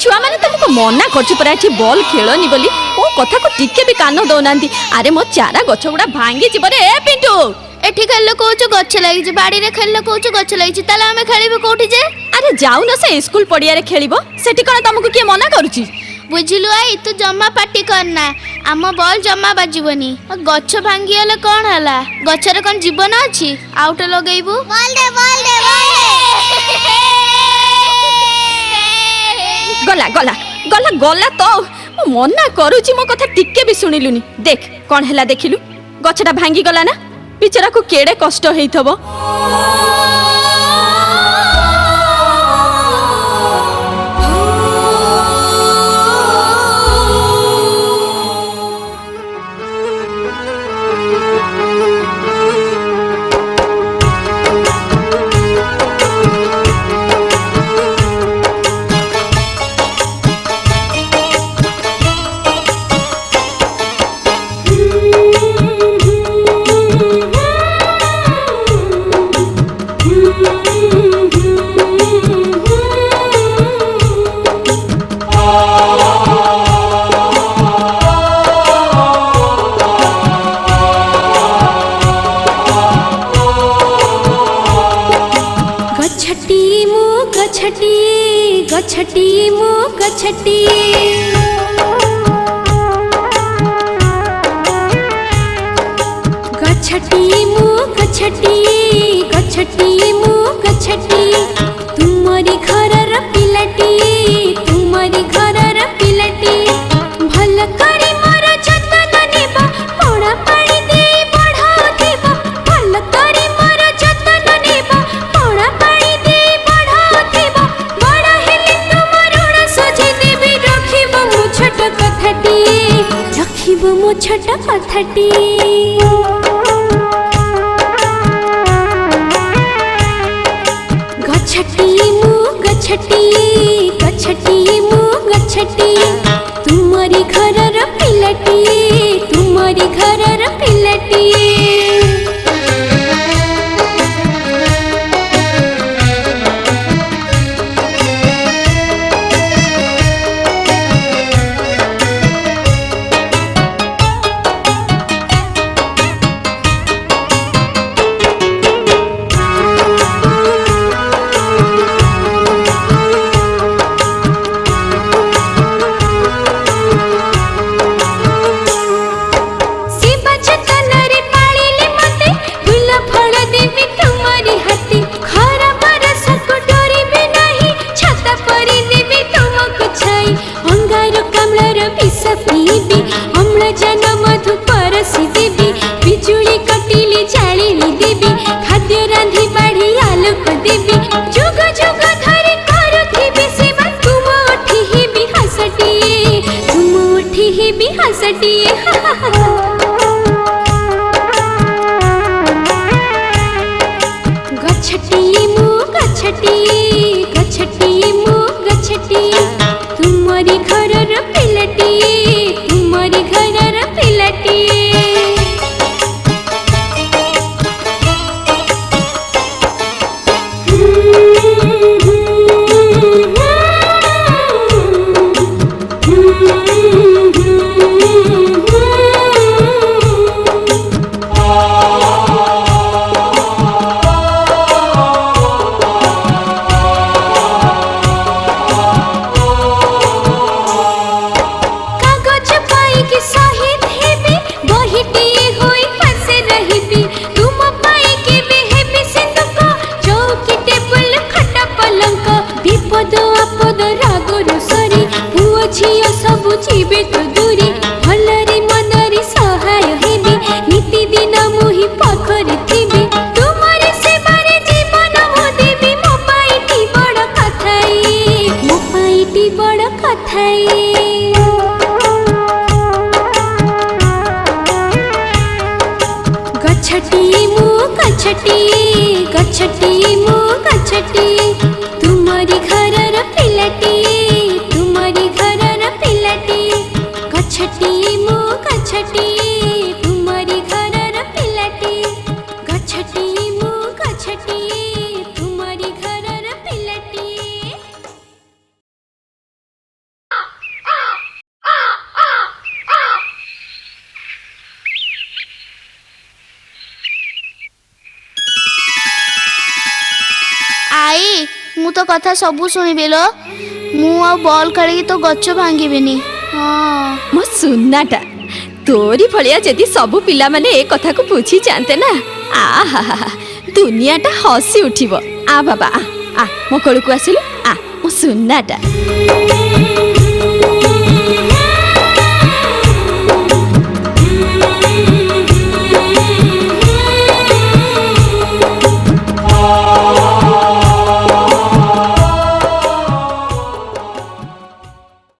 छुआ मैंने तुमको मना करछु परा एठी बॉल खेलनी बोली ओ कथा को टिके भी कान दौनांती। अरे मो चारा गछ गुड़ा भांगी जीव रे ए पिंटू एठी खेल कोच गछ लागी बाड़ी रे खेल कोच गछ लागी ताले हमें खेलिबो कोठी जे। अरे जाऊ न से स्कूल पड़िया रे खेलिबो सेठी कोन तुमको के मना करूची। बुझिलु आई तू जम्मा पार्टी करना आम बॉल जम्मा बाजिबनी गछ भांगी हले कोन हला गछरे कोन जीवन अछि आउट लगेइबू बॉल दे गला गला गला गला तो मना करूची मो कथा टिके भी सुनिलुनी। देख कोन हला देखिलु गछटा भांगी गला ना बिचारा को केड़े कष्ट हेइथबो। गछटी मो गछटी गछटी मो गछटी गछटी मो गछटी तुमरी घरर पिलाटी तुमरी घरर पिलाटी भल करी मोर जतन नेबा पड़ा पानी दे बढ़ाउथिबा भल करी मोर जतन नेबा पड़ा पानी दे बढ़ाउथिबा बड़ा हेले तुमर उड़ा सजे देबी रखिबो मो छोट कथाटी रखिबो मो छोट कथाटी। गछटी गछटी मो गछटी तुमरी घरर पिलाटी तुमरी घरर पिलाटी। गछटी मो गछटी गछटी मो गछटी तुमरी घरर पिलाटी तुमरी घरर पिलाटी। जीवे तो दूरी भलरी मनरी सहाय हेबी नीति दिन मुही पाखरे थिबी तुमरे सेवारे जीवन मो देबी मो पाइटी बड़ कथाई मो पाइटी बड़ कथाई। गछटी मो गछटी गछटी मो गछटी तुमरी घरर पिलाटी तुमरी घरर पिलाटी गछटी मो गछटी तुमरी घरर पिलाटी गछटी मो गछटी। तो कथा सबू शुणिबे लो मु आ बॉल खेली तो गच भांगिबिनी हाँ मो सुनाटा तोरी भलिया जदि सबु पिला माने ए कथा को बुझी जानते ना आहा दुनियाटा हसी उठिबो आ बाबा आ मो कोलू को आसिलु आ मो सुनाटा